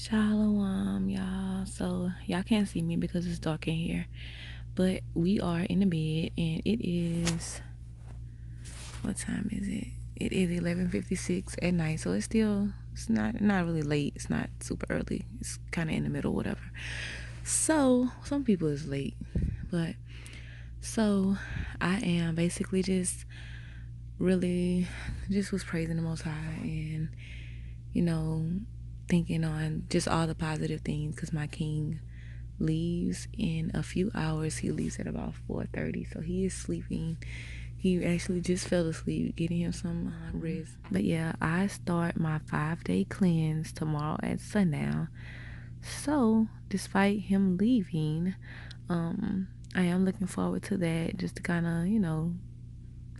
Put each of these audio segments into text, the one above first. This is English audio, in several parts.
Shalom, y'all. So y'all can't see me because it's dark in here, but we are in the bed, and it is, what time is it? It is 11:56 at night, so it's not really late. It's not super early. It's kind of in the middle, whatever. So some people is late, but so I am basically just really just was praising the Most High, and you know, thinking on just all the positive things, because my king leaves in a few hours. He leaves at about 4:30, so he is sleeping. He actually just fell asleep, getting him some rest. But yeah, I start my 5-day cleanse tomorrow at sundown. So despite him leaving, I am looking forward to that, just to kind of,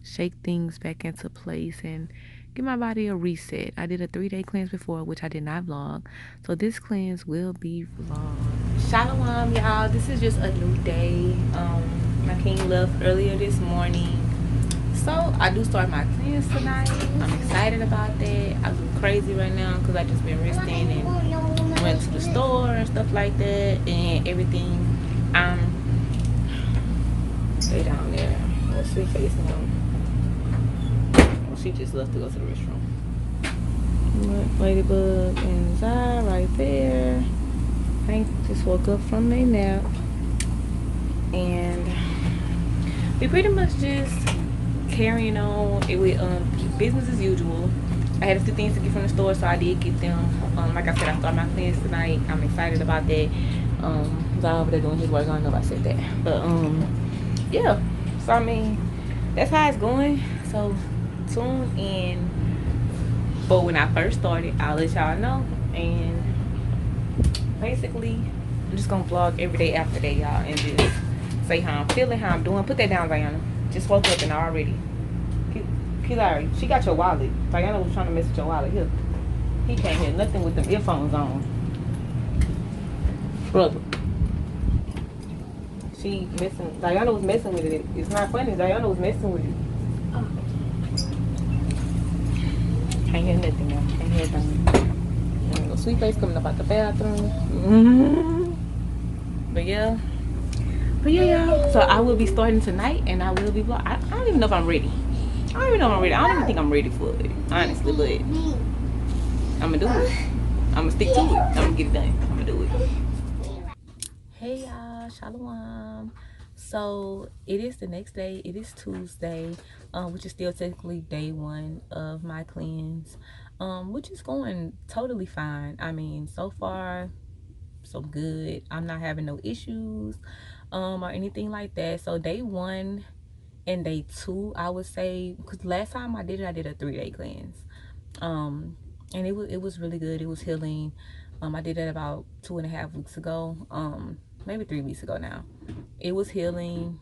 shake things back into place and give my body a reset. I did a 3-day cleanse before, which I did not vlog, so this cleanse will be vlogged. Shalom, y'all. This is just a new day. My king left earlier this morning, so I do start my cleanse tonight. I'm excited about that. I'm crazy right now because I just been resting and went to the store and stuff like that and everything. Stay down there. What's sweet face now? She just left to go to the restroom. Ladybug and Zai right there. Hank just woke up from their nap. And we pretty much just carrying on with business as usual. I had a few things to get from the store, so I did get them. Like I said, I started my cleanse tonight. I'm excited about that. Zai over there doing his work. I don't know if I said that. But yeah. So I mean, that's how it's going. So tune in. But when I first started, I'll let y'all know. And basically, I'm just gonna vlog every day after that, y'all, and just say how I'm feeling, how I'm doing. Put that down, Diana. Just woke up and already. Kilari, she got your wallet. Diana was trying to mess with your wallet. Here. He can't hear nothing with them earphones on. Brother. Diana was messing with it. It's not funny. Diana was messing with it. Can't hear nothing now. Can't hear nothing. Sweet face coming up out the bathroom. But yeah, y'all. So I will be starting tonight, and I will be vlog. I don't even know if I'm ready. I don't even think I'm ready for it, honestly. But I'm gonna do it. I'm gonna stick to it. I'm gonna get it done. I'm gonna do it. Hey y'all, shalom. So it is the next day. It is Tuesday, which is still technically day 1 of my cleanse, which is going totally fine. I mean, so far so good. I'm not having no issues or anything like that. So day 1 and day 2, I would say, because last time I did it, I did a 3-day cleanse, and it was really good. It was healing. I did that about 2.5 weeks ago, maybe 3 weeks ago now. It was healing,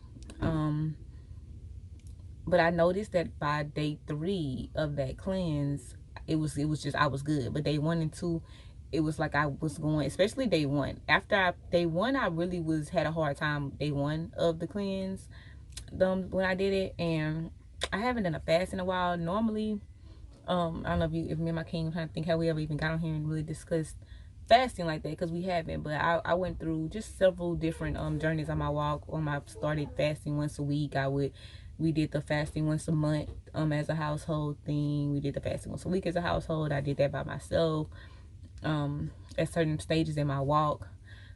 but I noticed that by day 3 of that cleanse, it was just, I was good. But day 1 and 2, it was like I was going, especially day 1. After day 1, I really had a hard time day 1 of the cleanse, when I did it. And I haven't done a fast in a while. Normally, I don't know if me and my king, I'm trying to think how we ever even got on here and really discussed fasting like that, because we haven't. But I went through just several different journeys on my walk. When I started fasting once a week, we did the fasting once a month as a household thing. We did the fasting once a week as a household. I did that by myself at certain stages in my walk.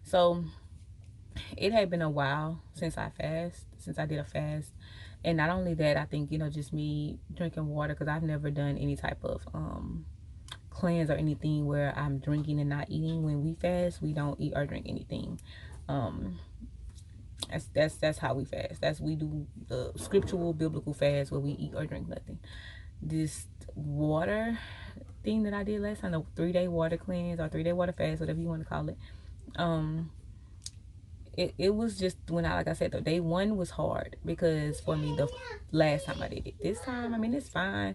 So it had been a while since I did a fast. And not only that, I think, just me drinking water, because I've never done any type of cleanse or anything where I'm drinking and not eating. When we fast, we don't eat or drink anything. That's how we fast. We do the scriptural biblical fast, where we eat or drink nothing. This water thing that I did last time, the 3-day water cleanse or 3-day water fast, whatever you want to call it, it was just, like I said, the day 1 was hard, because for me, the last time I did it. This time, I mean, it's fine.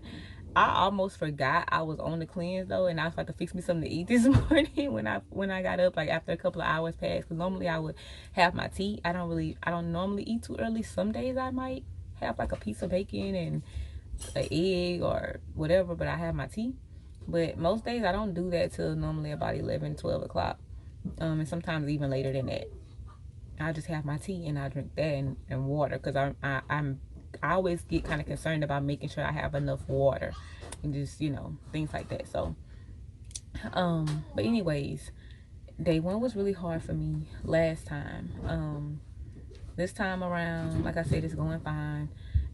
I almost forgot I was on the cleanse though, and I was about to fix me something to eat this morning when I got up, like after a couple of hours passed. Because normally I would have my tea. I don't normally eat too early. Some days I might have like a piece of bacon and an egg or whatever, but I have my tea. But most days I don't do that till normally about 11, 12 o'clock. And sometimes even later than that. I just have my tea and I drink that and water, because I always get kind of concerned about making sure I have enough water and just, things like that. So but anyways, day one was really hard for me last time. This time around, like I said, it's going fine.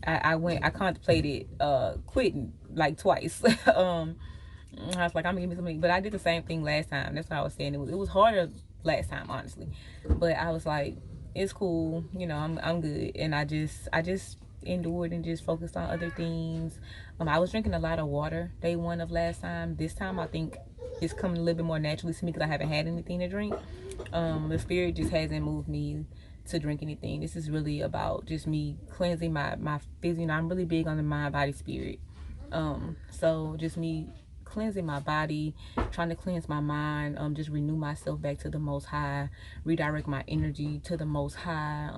I contemplated quitting like twice. I was like, I'm gonna give me something, but I did the same thing last time. That's what I was saying. It was harder last time, honestly, but I was like, it's cool, I'm good, and I just endured and just focused on other things. I was drinking a lot of water day one of last time. This time I think it's coming a little bit more naturally to me because I haven't had anything to drink. The spirit just hasn't moved me to drink anything. This is really about just me cleansing my physical. I'm really big on the mind, body, spirit. So just me cleansing my body, trying to cleanse my mind, just renew myself back to the Most High, redirect my energy to the Most High,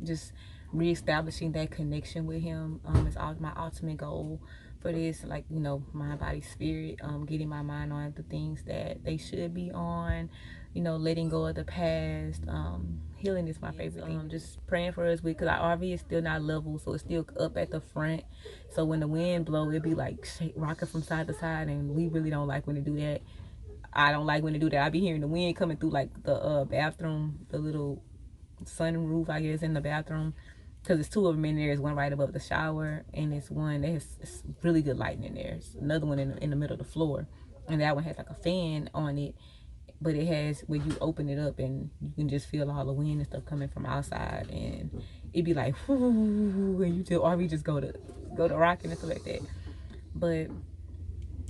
just reestablishing that connection with Him is my ultimate goal for this, like, mind, body, spirit, getting my mind on the things that they should be on, letting go of the past. Healing is my favorite thing. Just praying for us because our RV is still not level, so it's still up at the front. So when the wind blow, it be like rocking from side to side, and we really don't like when they do that. I don't like when they do that. I be hearing the wind coming through like the bathroom, the little sunroof, I guess, in the bathroom, because there's two of them in there. There's one right above the shower, and it's one that has really good lighting in there. There's another one in the middle of the floor, and that one has like a fan on it, but it has where you open it up and you can just feel all the wind and stuff coming from outside, and it'd be like, whoo, and you just, or we just go to rocking and stuff like that. But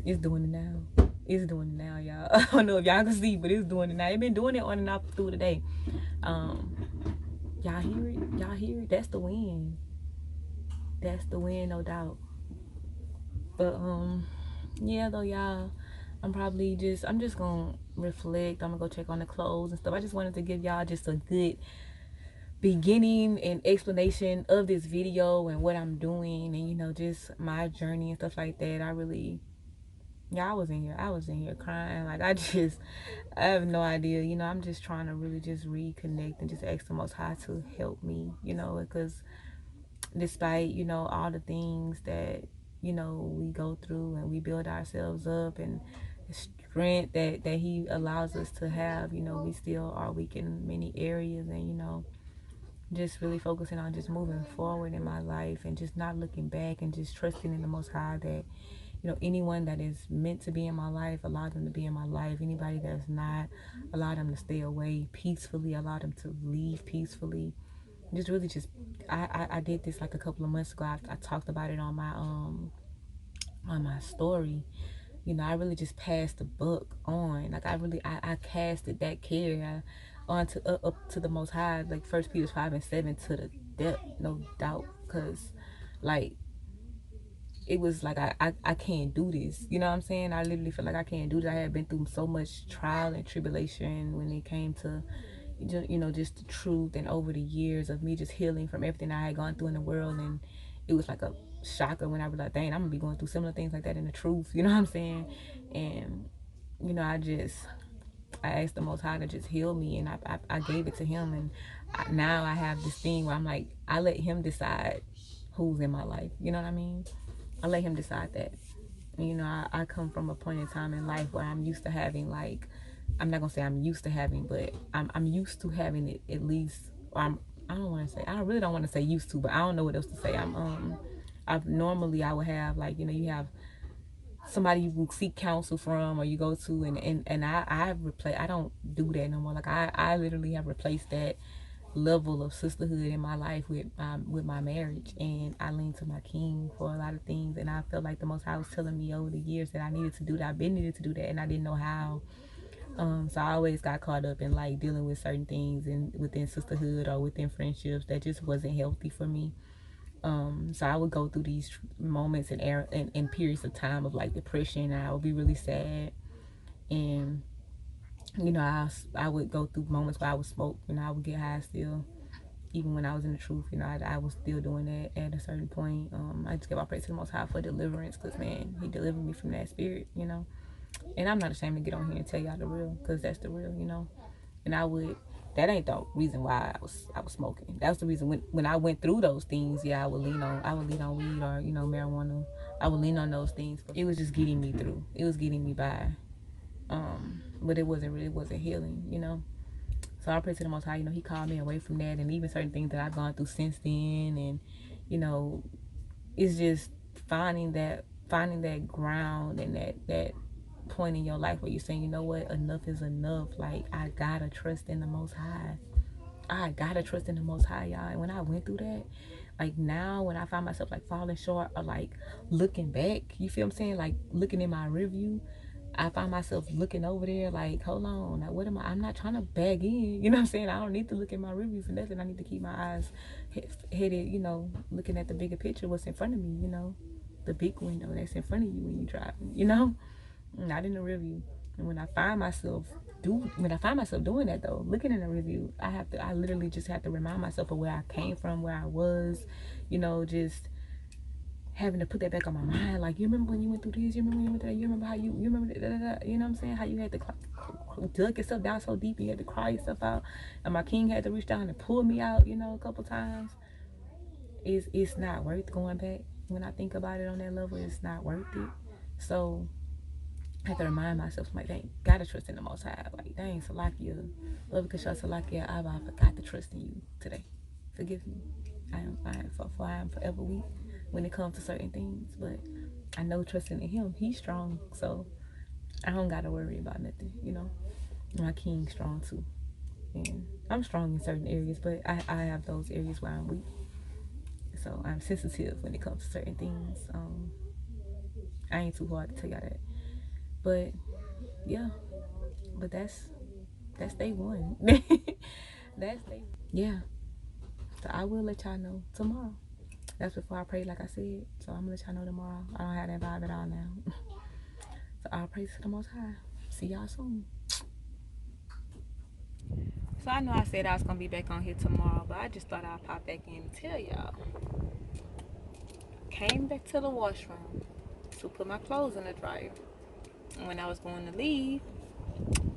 it's doing it now. It's doing it now, y'all. I don't know if y'all can see, but it's doing it now. It's been doing it on and off through the day. Y'all hear it? Y'all hear it? That's the wind. That's the wind, no doubt. But yeah, though, y'all, I'm just gonna reflect. I'm gonna go check on the clothes and stuff. I just wanted to give y'all just a good beginning and explanation of this video and what I'm doing, and just my journey and stuff like that. I was in here crying. Like, I have no idea. I'm just trying to really just reconnect and just ask the Most High to help me, because despite, all the things that, we go through and we build ourselves up, and the strength that He allows us to have, we still are weak in many areas, and, just really focusing on just moving forward in my life and just not looking back and just trusting in the Most High that, anyone that is meant to be in my life, allow them to be in my life. Anybody that's not, allow them to stay away peacefully, allow them to leave peacefully. Just really just, I did this like a couple of months ago. I talked about it on my story. I really just passed the buck on. Like, I casted that care onto up to the Most High, like 1 Peter 5:7, to the depth, no doubt. Because, like, it was like I can't do this. You know what I'm saying? I literally feel like I can't do this. I had been through so much trial and tribulation when it came to, just the truth, and over the years of me just healing from everything I had gone through in the world. And it was like a shocker when I was like, dang, I'm gonna be going through similar things like that in the truth. You know what I'm saying? And, I asked the Most High to just heal me, and I gave it to Him. And now I have this thing where I'm like, I let Him decide who's in my life. You know what I mean? I let Him decide that. I come from a point in time in life where I'm used to having, like, I'm not gonna say I'm used to having, but I'm used to having it at least. I really don't want to say used to, but I don't know what else to say. I would have, like, you have somebody you can seek counsel from, or you go to, and I don't do that no more. Like, I literally have replaced that level of sisterhood in my life with my marriage, and I lean to my King for a lot of things. And I felt like the Most High was telling me over the years that I needed to do that. I've been needed to do that, and I didn't know how. So I always got caught up in, like, dealing with certain things and within sisterhood or within friendships that just wasn't healthy for me. So I would go through these moments and periods of time of, like, depression, and I would be really sad. And I would go through moments where I would smoke, I would get high still, even when I was in the truth. I was still doing that at a certain point. I just give all praise to the Most High for deliverance, because, man, He delivered me from that spirit. And I'm not ashamed to get on here and tell y'all the real, because that's the real, you know. And that ain't the reason why I was smoking. That was the reason when I went through those things, yeah, I would lean on weed or, you know, marijuana. I would lean on those things. But it was just getting me through. It was getting me by. But it wasn't healing, you know. So I pray to the Most High, you know, He called me away from that, and even certain things that I've gone through since then, and you know, it's just finding that ground and that point in your life where you're saying, you know what, enough is enough. Like, I gotta trust in the Most High. I gotta trust in the Most High, y'all. And when I went through that, like now when I find myself like falling short or like looking back, you feel what I'm saying? Like looking in my review, I find myself looking over there like, hold on, now what am I'm not trying to bag in, you know what I'm saying? I don't need to look at my review for nothing. I need to keep my eyes headed, you know, looking at the bigger picture, what's in front of me, you know, the big window that's in front of you when you're driving, you know, not in the review. And when I find myself doing that though, looking in the review, I literally just have to remind myself of where I came from, where I was, you know, just having to put that back on my mind. Like, you remember when you went through this? You remember when you went through that? You remember how you remember that? You know what I'm saying? How you had to dug yourself down so deep, you had to cry yourself out, and my king had to reach down and pull me out, you know, a couple times. It's not worth going back. When I think about it on that level, it's not worth it. So I have to remind myself, like, dang, gotta trust in the Most High. Like, dang, Salakia, love Kasha Salakia, I forgot to trust in you today. Forgive me. I am forever weak when it comes to certain things, but I know trusting in Him, He's strong, so I don't gotta worry about nothing, you know. My King's strong too, and I'm strong in certain areas, but I have those areas where I'm weak, so I'm sensitive when it comes to certain things. I ain't too hard to tell y'all that, but yeah, but that's day one. That's day. Yeah, so I will let y'all know tomorrow. That's before I pray, like I said. So I'm gonna let y'all know tomorrow. I don't have that vibe at all now. So I'll praise to the Most High. See y'all soon. So I know I said I was gonna be back on here tomorrow, but I just thought I'd pop back in and tell y'all. Came back to the washroom to put my clothes in the dryer. And when I was going to leave,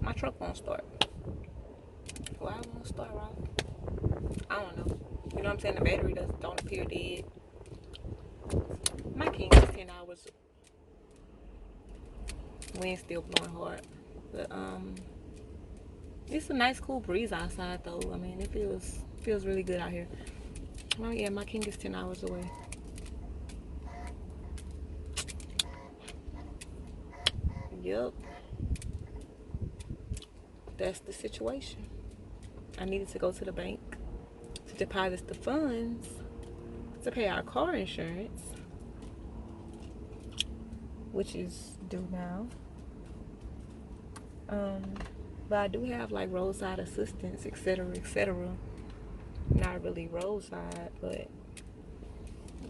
my truck won't start. Why won't start, Rob? I don't know. You know what I'm saying? The battery don't appear dead. My King is 10 hours. Wind still blowing hard. But it's a nice cool breeze outside though. I mean, it feels really good out here. Well, yeah, my King is 10 hours away. Yep. That's the situation. I needed to go to the bank to deposit the funds to pay our car insurance, which is due now. But I do have like roadside assistance, etc., etc. Not really roadside, but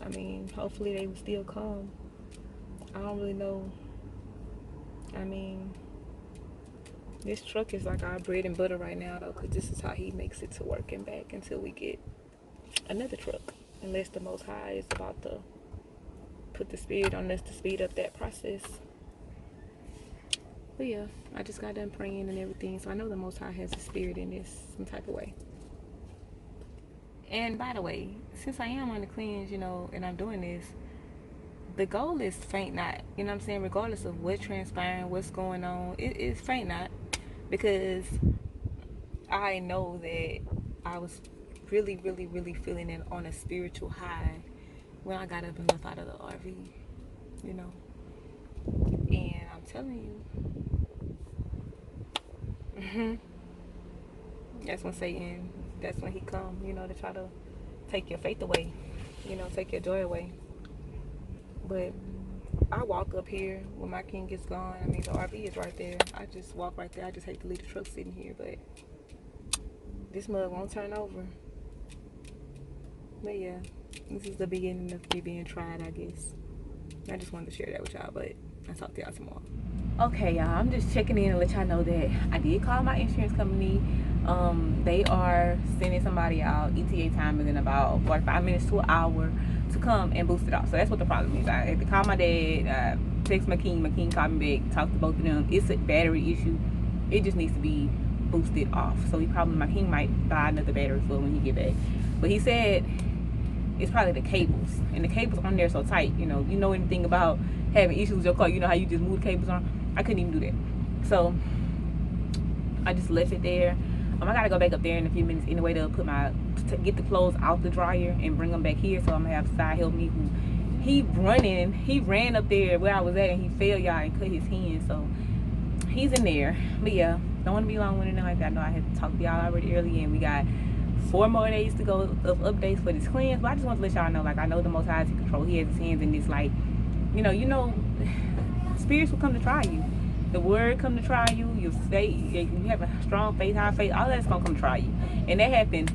I mean, hopefully they will still come. I don't really know. I mean, this truck is like our bread and butter right now, though, because this is how He makes it to work and back until we get another truck. Unless the Most High is about to put the Spirit on us to speed up that process. But yeah, I just got done praying and everything, so I know the Most High has a spirit in this some type of way. And by the way, since I am on the cleanse, you know, and I'm doing this, the goal is faint not. You know what I'm saying? Regardless of what's transpiring, what's going on, it's faint not. Because I know that I was really, really, really feeling it on a spiritual high when I got up and left out of the RV, you know. And I'm telling you, that's when he come, you know, to try to take your faith away, you know, take your joy away. But I walk up here when my King is gone. I mean, the RV is right there. I just walk right there. I just hate to leave the truck sitting here, but this mug won't turn over. But yeah, this is the beginning of me being tried, I guess. I just wanted to share that with y'all, but I'll talk to y'all tomorrow. Okay, y'all, I'm just checking in and let y'all know that I did call my insurance company. They are sending somebody out. ETA time is in about 45 minutes to an hour to come and boost it off. So that's what the problem is. I had to call my dad, text McKean called me back, talked to both of them. It's a battery issue. It just needs to be boosted off. So McKean might buy another battery for when he get back. But he said it's probably the cables, and the cables on there so tight. You know anything about having issues with your car? You know how you just move the cables on? I couldn't even do that. So I just left it there. I gotta go back up there in a few minutes anyway to get the clothes out the dryer and bring them back here. So I'm gonna have Sai help me. He ran up there where I was at and he fell, y'all, and cut his hand. So he's in there. But yeah, don't want to be long-winded like that. I know I had to talk to y'all already early, and we got 4 more days to go of updates for this cleanse. But I just want to let y'all know, like, I know the Most High is in control. He has his hands in this. Like, you know, spirits will come to try you. The word come to try you. Your faith, you have a strong faith, high faith. All that's gonna come to try you, and that happened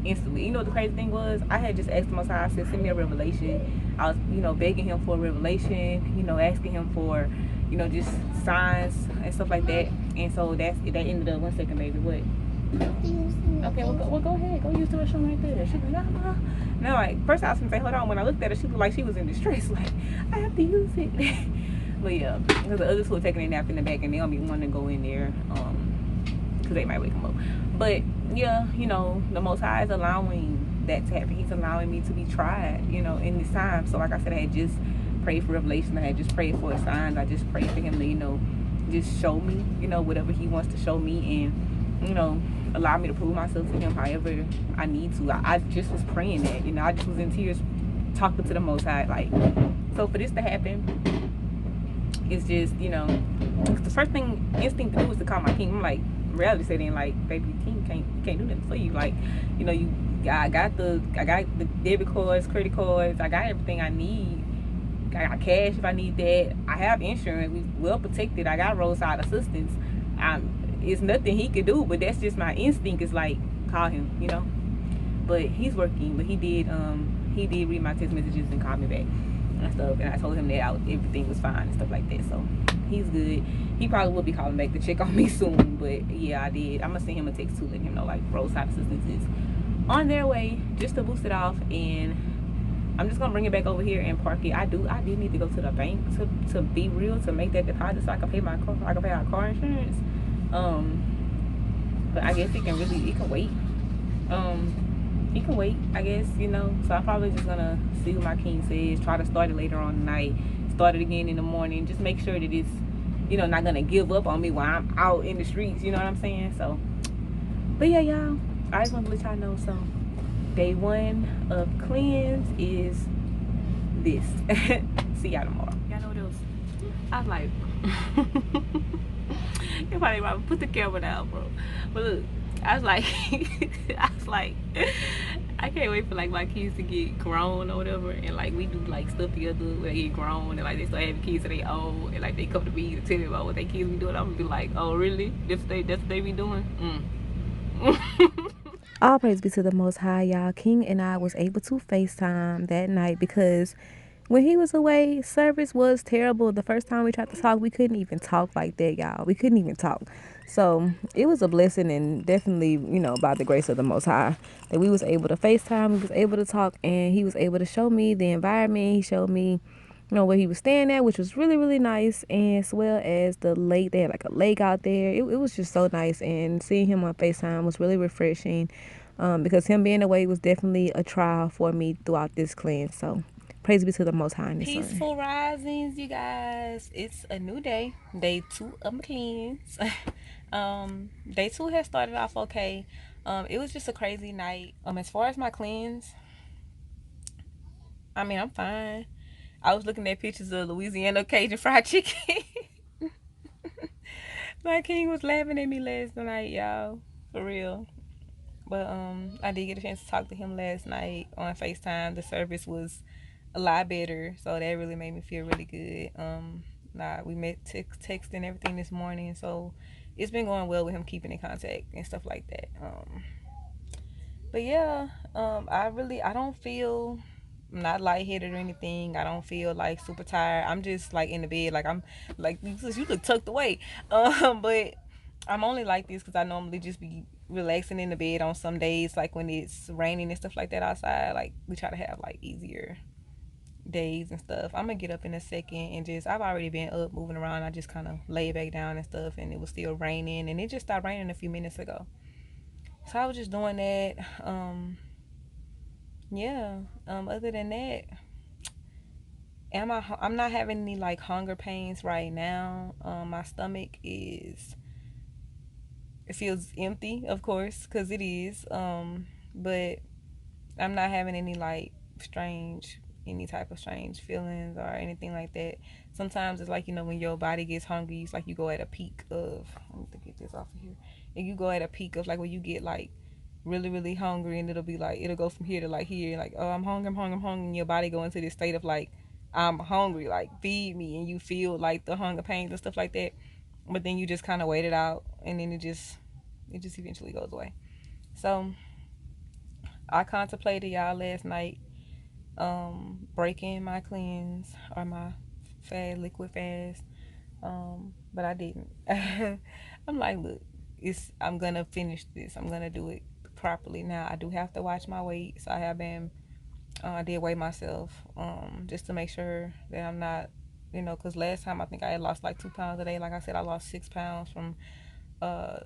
instantly. You know what the crazy thing was? I had just asked the Most High. I said, send me a revelation. I was, begging him for a revelation. Asking him for, just signs and stuff like that. And so that ended up. 1 second, baby. What? Okay, well, go ahead. Go use the restroom right there. She was like, ah. Now, like, first I was gonna say, hold on. When I looked at her, she looked like she was in distress. Like, I have to use it. But yeah, because the others who are taking a nap in the back, and they don't be wanting to go in there, because they might wake them up. But yeah, the Most High is allowing that to happen. He's allowing me to be tried, in this time. So like I said, I had just prayed for revelation. I had just prayed for signs. I just prayed for him to, just show me, whatever he wants to show me, and allow me to prove myself to him however I need to. I just was praying that, I just was in tears talking to the Most High, like. So for this to happen, it's just, the first instinct to do is to call my king. I'm like, reality setting, like, baby, king can't do nothing for you. Like, I got the debit cards, credit cards, I got everything I need. I got cash if I need that. I have insurance. We well protected. I got roadside assistance. It's nothing he could do, but that's just my instinct. Is like, call him, But he's working. But he did read my text messages and call me back and stuff, and I told him that everything was fine and stuff like that. So he's good. He probably will be calling back to check on me soon, but yeah, I did. I'm gonna send him a text too, letting him know, like, roadside assistance is on their way, just to boost it off. And I'm just gonna bring it back over here and park it. I do need to go to the bank to be real, to make that deposit so I can pay our car insurance. But I guess it can wait. He can wait, I guess, So I'm probably just gonna see what my king says, try to start it later on tonight, start it again in the morning, just make sure that it's, not gonna give up on me while I'm out in the streets, you know what I'm saying? So, but yeah, y'all, I just want to let y'all know. So, day 1 of cleanse is this. See y'all tomorrow. Y'all know what else? I was like, you probably put the camera down, bro. But look, I was like, I can't wait for, like, my kids to get grown or whatever, and, like, we do, like, stuff together when they get grown, and, like, they start having kids of their own, and, like, they come to me to tell me about what their kids be doing. I'm gonna be like, oh, really? That's what they be doing? All praise be to the Most High, y'all. King and I was able to FaceTime that night because when he was away, service was terrible. The first time we tried to talk, we couldn't even talk like that, y'all. We couldn't even talk. So it was a blessing, and definitely, by the grace of the Most High, that we was able to FaceTime, we was able to talk, and he was able to show me the environment. He showed me, where he was staying at, which was really, really nice, and as well as the lake. They had, like, a lake out there. It was just so nice, and seeing him on FaceTime was really refreshing, because him being away was definitely a trial for me throughout this cleanse. So praise be to the Most High. Peaceful risings, you guys. It's a new day. Day 2 of my cleanse. Day 2 has started off okay. It was just a crazy night. As far as my cleanse, I mean, I'm fine. I was looking at pictures of Louisiana Cajun fried chicken. My king was laughing at me last night, y'all. For real. But I did get a chance to talk to him last night on FaceTime. The service was a lot better, so that really made me feel really good. We met text and everything this morning, so it's been going well with him, keeping in contact and stuff like that. But yeah, I don't feel, I'm not lightheaded or anything. I don't feel like super tired. I'm just, like, in the bed, like, I'm like, you look tucked away. But I'm only like this because I normally just be relaxing in the bed on some days, like when it's raining and stuff like that outside. Like we try to have like easier days and stuff. I'm gonna get up in a second and just I've already been up moving around. I just kind of lay back down and stuff, and it was still raining, and it just stopped raining a few minutes ago. So I was just doing that. Yeah. Other than that, I'm not having any like hunger pains right now. My stomach is it feels empty, of course, because it is. But I'm not having any like any type of strange feelings or anything like that. Sometimes it's like, when your body gets hungry, it's like you go at a peak of, let me get this off of here. And you go at a peak of like when you get like really, really hungry, and it'll be like, it'll go from here to like here, like, oh, I'm hungry, I'm hungry, I'm hungry. And your body go into this state of like, I'm hungry, like, feed me. And you feel like the hunger pains and stuff like that. But then you just kind of wait it out, and then it just eventually goes away. So I contemplated y'all last night breaking my cleanse or my liquid fast, but I didn't. I'm like, look, I'm gonna finish this. I'm gonna do it properly. Now I do have to watch my weight, so I have been. I did weigh myself, just to make sure that I'm not, because last time I think I had lost like 2 pounds a day. Like I said, I lost 6 pounds from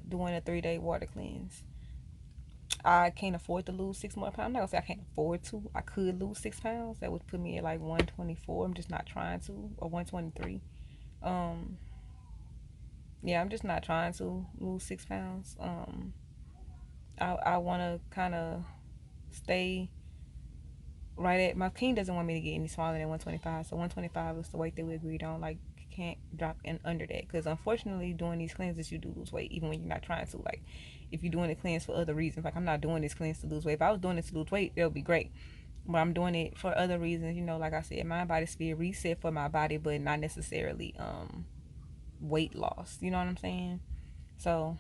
doing a 3-day water cleanse. I can't afford to lose 6 more pounds. I'm not gonna say I can't afford to. I could lose 6 pounds. That would put me at like 124. I'm just not trying to, or 123. Um, yeah, I'm just not trying to lose 6 pounds. I want to kind of stay right at my king doesn't want me to get any smaller than 125. So 125 is the weight that we agreed on. Like, can't drop in under that, because unfortunately doing these cleanses you do lose weight even when you're not trying to. Like, if you're doing a cleanse for other reasons, like I'm not doing this cleanse to lose weight. If I was doing this to lose weight, that would be great, but I'm doing it for other reasons. Like I said, mind body spirit reset for my body, but not necessarily weight loss. You know what I'm saying? So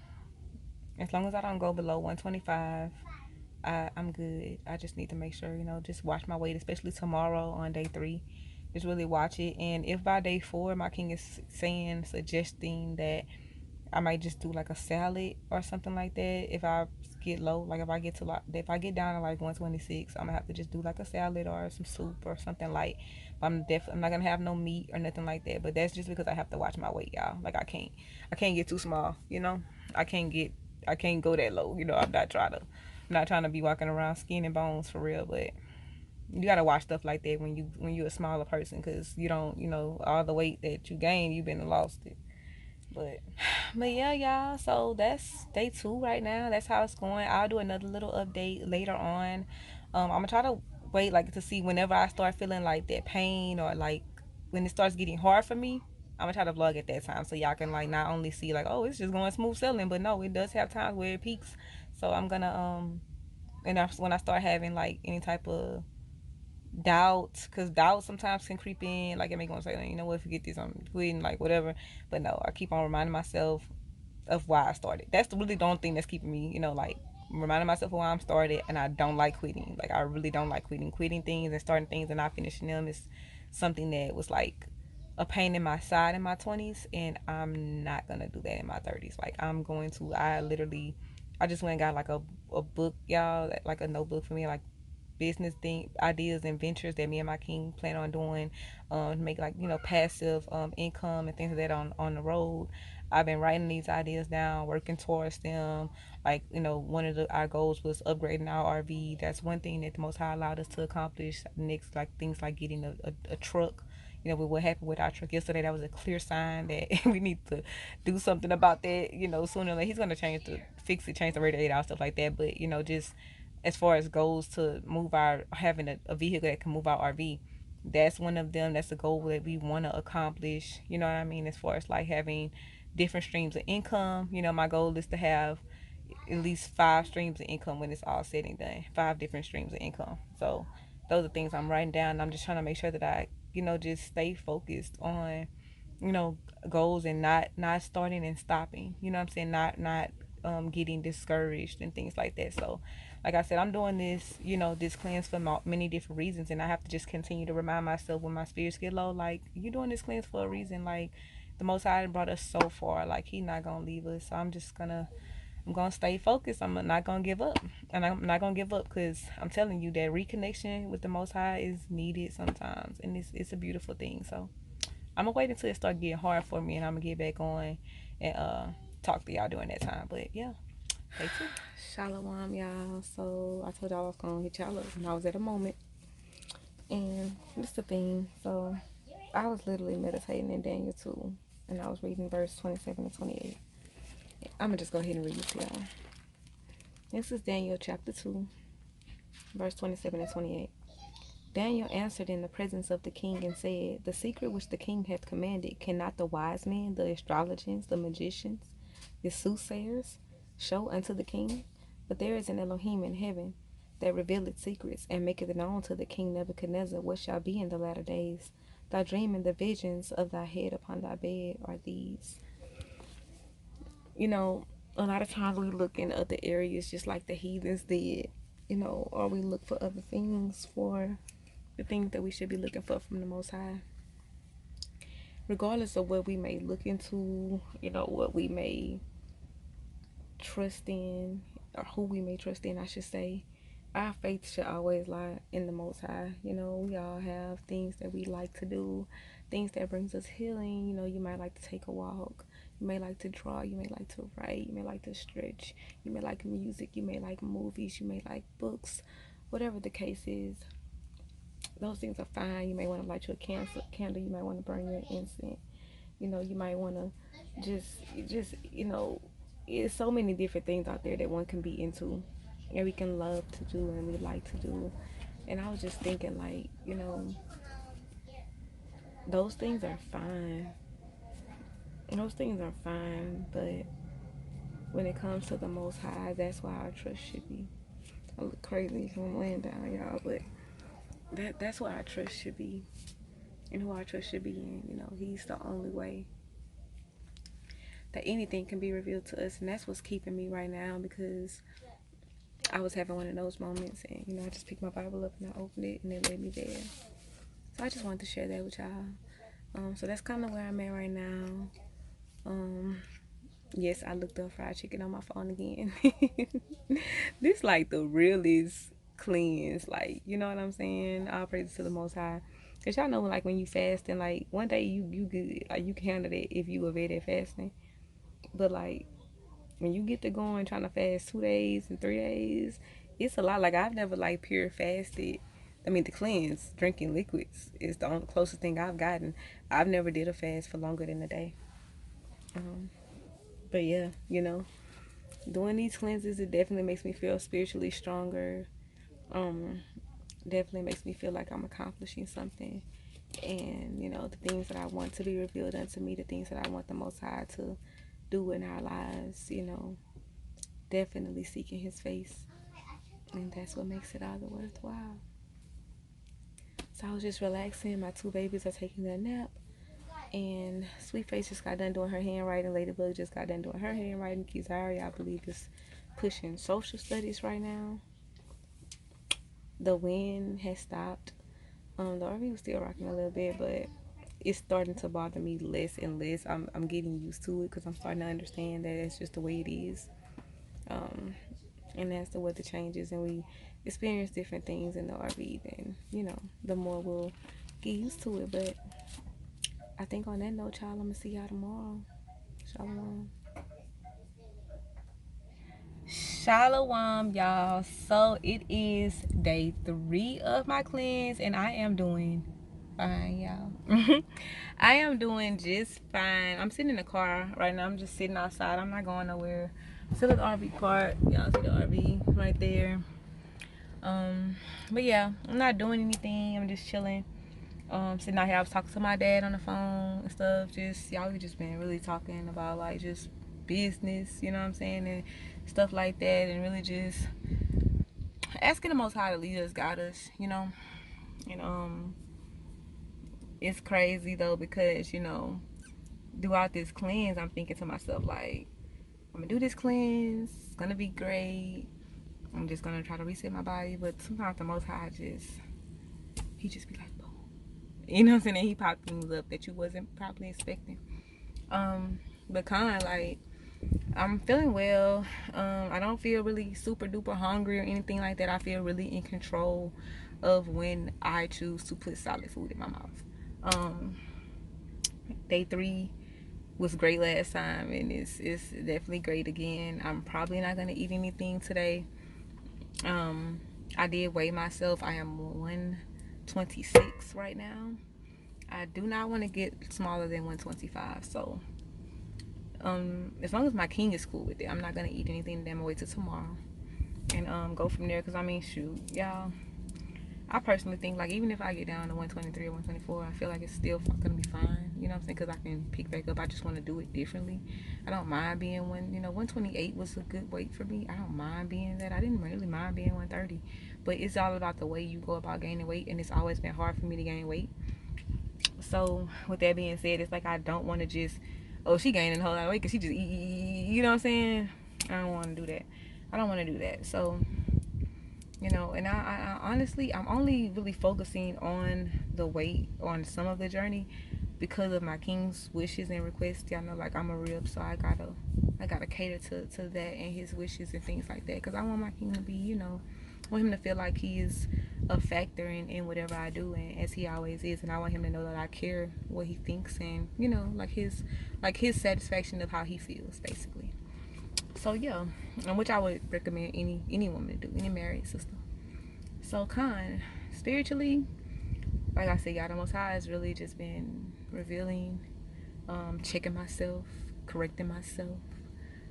as long as I don't go below 125, I'm good. I just need to make sure, just watch my weight, especially tomorrow on day 3. Just really watch it. And if by day 4 my king is suggesting that I might just do like a salad or something like that. If I get low, like if I get down to like 126, I'm gonna have to just do like a salad or some soup or something light. But I'm not gonna have no meat or nothing like that. But that's just because I have to watch my weight, y'all. Like I can't get too small. I can't get, I can't go that low. I'm not trying to be walking around skin and bones for real. But you gotta watch stuff like that when you're a smaller person, because you don't, all the weight that you gain, you've been lost it. But yeah, y'all. So that's day 2 right now. That's how it's going. I'll do another little update later on. I'm gonna try to wait like to see whenever I start feeling like that pain, or like when it starts getting hard for me. I'm gonna try to vlog at that time so y'all can like not only see like, oh, it's just going smooth sailing, but no, it does have times where it peaks. So I'm gonna and that's when I start having like any type of doubt, because doubt sometimes can creep in. Like, it make me want to say, you know what, forget this, I'm quitting, like whatever. But no, I keep on reminding myself of why I started. That's really the only thing that's keeping me, like reminding myself of why I'm started. And I don't like quitting. Like, I really don't like quitting things and starting things and not finishing them is something that was like a pain in my side in my 20s, and I'm not gonna do that in my 30s. Like, I just went and got like a book, y'all, like a notebook for me, like business thing ideas and ventures that me and my king plan on doing, to make like, passive income and things like that on the road. I've been writing these ideas down, working towards them. Like, one of our goals was upgrading our RV. That's one thing that the Most High allowed us to accomplish. Next, like things like getting a truck. With what happened with our truck yesterday, that was a clear sign that we need to do something about that. Sooner or later, he's gonna fix it, change the radiator out, stuff like that. But just as far as goals to move having a vehicle that can move our RV, that's one of them. That's a goal that we want to accomplish. You know what I mean? As far as like having different streams of income, my goal is to have at least 5 streams of income when it's all said and done. 5 different streams of income. So those are things I'm writing down. I'm just trying to make sure that I, just stay focused on, you know, goals, and not starting and stopping. You know what I'm saying? Not getting discouraged and things like that. So, like I said, I'm doing this, this cleanse for many different reasons, and I have to just continue to remind myself when my spirits get low, like, you're doing this cleanse for a reason. Like, the Most High brought us so far. Like, He not gonna leave us. So I'm gonna stay focused. I'm not gonna give up, and I'm not gonna give up because I'm telling you that reconnection with the Most High is needed sometimes, and it's a beautiful thing. So I'm gonna wait until it start getting hard for me, and I'm gonna get back on and talk to y'all during that time. But yeah, stay tuned. Shalom, y'all. So I told y'all I was gonna hit y'all up when I was at a moment, and this the thing. So I was literally meditating in Daniel 2, and I was reading verse 27 and 28. I'm gonna just go ahead and read it to y'all. This is Daniel chapter 2, verse 27 and 28. Daniel answered in the presence of the king and said, the secret which the king hath commanded, cannot the wise men, the astrologers, the magicians, the soothsayers, show unto the king? But there is an Elohim in heaven that revealeth secrets, and maketh known to the king Nebuchadnezzar what shall be in the latter days. Thy dream and the visions of thy head upon thy bed are these. You know, a lot of times we look in other areas just like the heathens did, or we look for other things for the things that we should be looking for from the Most High. Regardless of what we may look into, what we may trust in, or who we may trust in, I should say, our faith should always lie in the Most High. We all have things that we like to do, things that brings us healing. You might like to take a walk. You may like to draw. You may like to write. You may like to stretch. You may like music. You may like movies. You may like books. Whatever the case is, those things are fine. You may want to light you a candle. You might want to burn your incense. You might want to just it's so many different things out there that one can be into, and we can love to do, and we like to do. And I was just thinking, like, those things are fine. Those things are fine, but when it comes to the Most High, that's why our trust should be. I look crazy because I'm laying down, y'all, but that's where our trust should be, and who our trust should be in. He's the only way that anything can be revealed to us, and that's what's keeping me right now, because I was having one of those moments, and I just picked my Bible up and I opened it, and it led me there. So I just wanted to share that with y'all. So that's kind of where I'm at right now. Yes, I looked up fried chicken on my phone again. This like the realest cleanse, like, you know what I'm saying? All praises to the Most High. Cause y'all know, like, when you fasting, like, one day you good, like, you can handle it if you are very fasting. But like, when you get to going trying to fast 2 days and 3 days, it's a lot. Like, I've never like pure fasted. I mean, the cleanse, drinking liquids is the only closest thing I've gotten. I've never did a fast for longer than a day. But yeah, doing these cleanses, it definitely makes me feel spiritually stronger. Definitely makes me feel like I'm accomplishing something. And, the things that I want to be revealed unto me, the things that I want the Most High to do in our lives, definitely seeking His face. And that's what makes it all the worthwhile. So I was just relaxing. My 2 babies are taking their nap. And Sweet Face just got done doing her handwriting. Ladybug just got done doing her handwriting. Kizaria, I believe, is pushing social studies right now. The wind has stopped. The RV was still rocking a little bit, but it's starting to bother me less and less. I'm getting used to it because I'm starting to understand that it's just the way it is. And as the weather changes and we experience different things in the RV, then, the more we'll get used to it. But I think on that note, y'all, I'm going to see y'all tomorrow. Shalom. Shalom, y'all. So it is day 3 of my cleanse, and I am doing fine, y'all. I am doing just fine. I'm sitting in the car right now. I'm just sitting outside. I'm not going nowhere. Still at the RV park. Y'all see the RV right there. But yeah, I'm not doing anything. I'm just chilling. Sitting out here. I was talking to my dad on the phone and stuff. Y'all we just been really talking about, like, just business, you know what I'm saying, and stuff like that, and really just asking the Most High to lead us, guide us, and it's crazy though, because throughout this cleanse, I'm thinking to myself, like, I'm gonna do this cleanse, it's gonna be great, I'm just gonna try to reset my body. But sometimes the Most High he just be like, boom, you know what I'm saying, and he pop things up that you wasn't probably expecting. But kind of like I'm feeling well. I don't feel really super duper hungry or anything like that. I feel really in control of when I choose to put solid food in my mouth. Um, Day 3 was great last time, and it's definitely great again. I'm probably not gonna eat anything today. Um, I did weigh myself. I am 126 right now. I do not want to get smaller than 125. So as long as my king is cool with it, I'm not gonna eat anything. Then I'm gonna wait till tomorrow and go from there. Cause I mean, shoot, y'all. I personally think like even if I get down to 123 or 124, I feel like it's still gonna be fine. You know what I'm saying? Cause I can pick back up. I just want to do it differently. I don't mind being 128 was a good weight for me. I don't mind being that. I didn't really mind being 130, but it's all about the way you go about gaining weight, and it's always been hard for me to gain weight. So with that being said, it's like I don't want to just, oh, she gaining a whole lot of weight because she just eat, you know what I'm saying? I don't want to do that. I don't want to do that. So, and I honestly, I'm only really focusing on the weight on some of the journey because of my king's wishes and requests. Y'all know, like I'm a rib, so I gotta cater to that and his wishes and things like that. Cause I want my king to be, I want him to feel like he is a factor in whatever I do, and as he always is. And I want him to know that I care what he thinks, and like his satisfaction of how he feels, basically. So yeah, and which I would recommend any woman to do, any married sister. So spiritually, like I said, y'all, the Most High has really just been revealing, checking myself, correcting myself,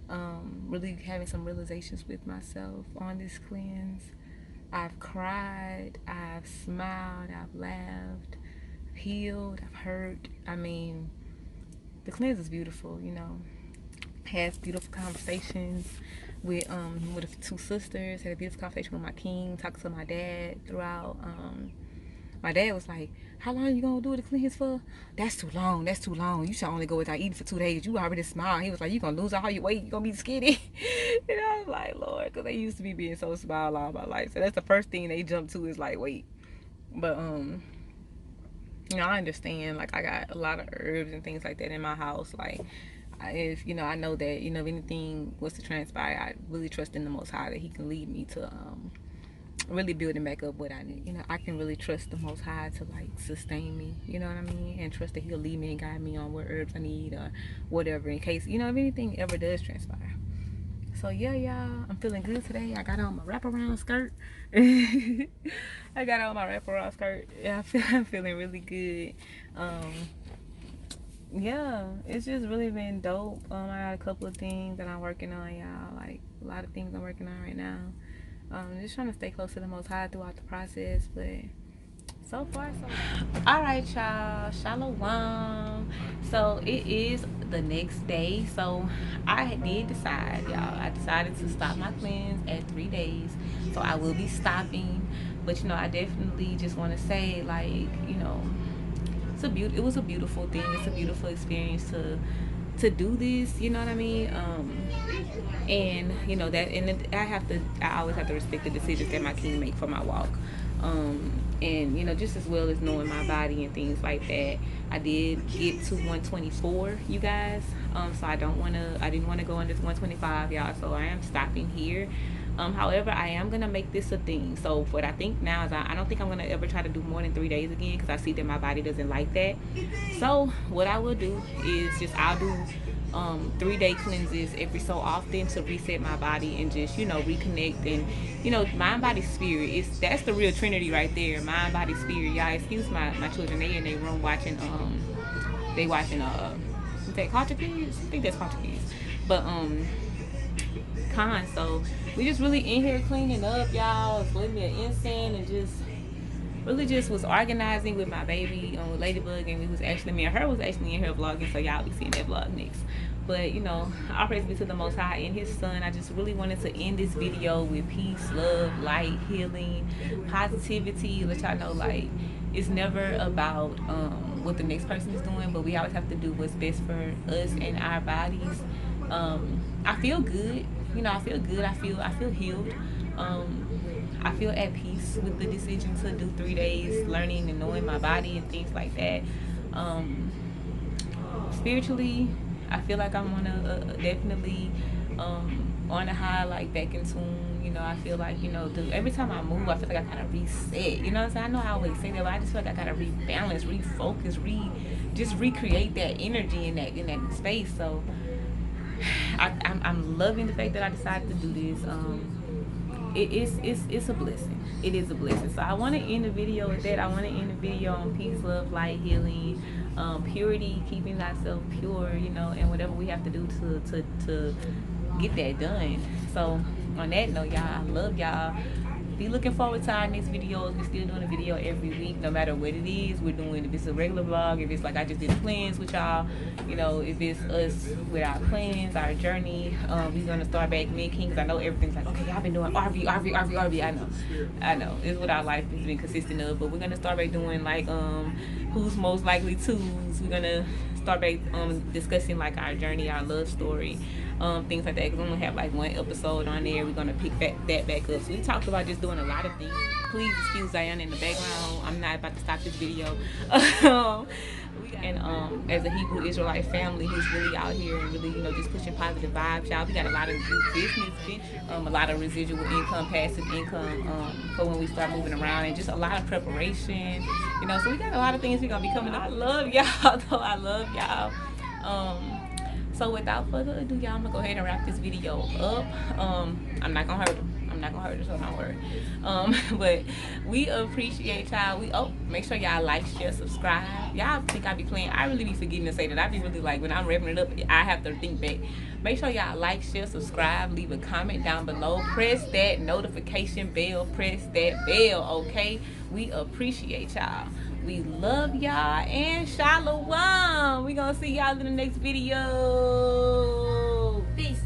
really having some realizations with myself on this cleanse. I've cried, I've smiled, I've laughed, I've healed, I've hurt. I mean, the cleanse is beautiful, Has beautiful conversations with the two sisters, had a beautiful conversation with my king, talked to my dad throughout. My dad was like, how long you gonna do the cleanse for? That's too long. That's too long. You should only go without eating for 2 days. You already smile. He was like, you gonna lose all your weight. You gonna be skinny. And I was like, Lord, because they used to be being so small all my life. So that's the first thing they jump to is like weight. But I understand. Like I got a lot of herbs and things like that in my house. Like if I know that if anything was to transpire, I really trust in the Most High that He can lead me to really building back up what I need. I can really trust the Most High to like sustain me, you know what I mean? And trust that He'll lead me and guide me on what herbs I need or whatever in case, if anything ever does transpire. So yeah, y'all, I'm feeling good today. I got on my wraparound skirt. I got on my wraparound skirt. Yeah, I'm feeling really good. Yeah, it's just really been dope. I got a couple of things that I'm working on, y'all. Like a lot of things I'm working on right now. Just trying to stay close to the Most High throughout the process, but so far so good. All right, y'all, shalom. So it is the next day. So I did decide, y'all, I decided to stop my cleanse at 3 days. So I will be stopping, but I definitely just want to say, like, it was a beautiful thing. It's a beautiful experience to do this, you know what I mean? And I always have to respect the decisions that my king make for my walk. And just as well as knowing my body and things like that. I did get to 124, you guys. So I didn't want to go under 125, y'all. So I am stopping here. However, I am gonna make this a thing. So what I think now is I don't think I'm gonna ever try to do more than 3 days again because I see that my body doesn't like that. So what I will do is I'll do 3-day cleanses every so often to reset my body and just reconnect and mind, body, spirit. That's the real Trinity right there. Mind, body, spirit. Y'all excuse my children. They in their room watching is that Culture Kids? I think that's Culture Kids. But so we just really in here cleaning up, y'all. Putting me an incense and just was organizing with my baby with Ladybug, and me and her was actually in here vlogging, so y'all be seeing that vlog next. But all praise be to the Most High and His Son. I just really wanted to end this video with peace, love, light, healing, positivity. Let y'all know, like, it's never about what the next person is doing, but we always have to do what's best for us and our bodies. I feel good. I feel good. I feel healed. I feel at peace with the decision to do 3 days, learning and knowing my body and things like that. Spiritually, I feel like I'm on a definitely on a high, like back in tune. You know, I feel like, you know, every time I move, I feel like I kind of reset. You know what I'm saying? I know I always say that, but I just feel like I gotta rebalance, refocus, just recreate that energy in that space. So I'm loving the fact that I decided to do this. It's a blessing. It is a blessing. So I want to end the video with that. I want to end the video on peace, love, light, healing, purity, keeping thyself pure. You know, and whatever we have to do to get that done. So on that note, y'all, I love y'all. Be looking forward to our next videos. We're still doing a video every week, no matter what it is. We're doing, if it's a regular vlog, if it's like I just did plans with y'all, you know, if it's us with our plans, our journey. We're gonna start back making, because I know everything's like, okay, y'all been doing RV. I know it's what our life has been consistent of, but we're gonna start back doing like who's most likely to. We're gonna start back discussing like our journey, our love story, things like that, because I'm gonna have like one episode on there. We're gonna pick that back up. So we talked about just doing a lot of things. Please excuse Diana in the background. I'm not about to stop this video. And as a Hebrew Israelite family who's really out here and really, you know, just pushing positive vibes, y'all, we got a lot of new business ventures, a lot of residual income, passive income, for when we start moving around, and just a lot of preparation, you know. So we got a lot of things we're gonna be coming up. I love y'all though. I love y'all. So without further ado, y'all, I'm gonna go ahead and wrap this video up. I'm not gonna hurt them. I'm not gonna hurt her, so don't worry. But we appreciate y'all. Make sure y'all like, share, subscribe. Y'all think I be playing. I really be forgetting to say that. I be really like, when I'm wrapping it up, I have to think back. Make sure y'all like, share, subscribe, leave a comment down below. Press that notification bell. Press that bell, okay? We appreciate y'all. We love y'all, and shalom. We gonna see y'all in the next video. Peace.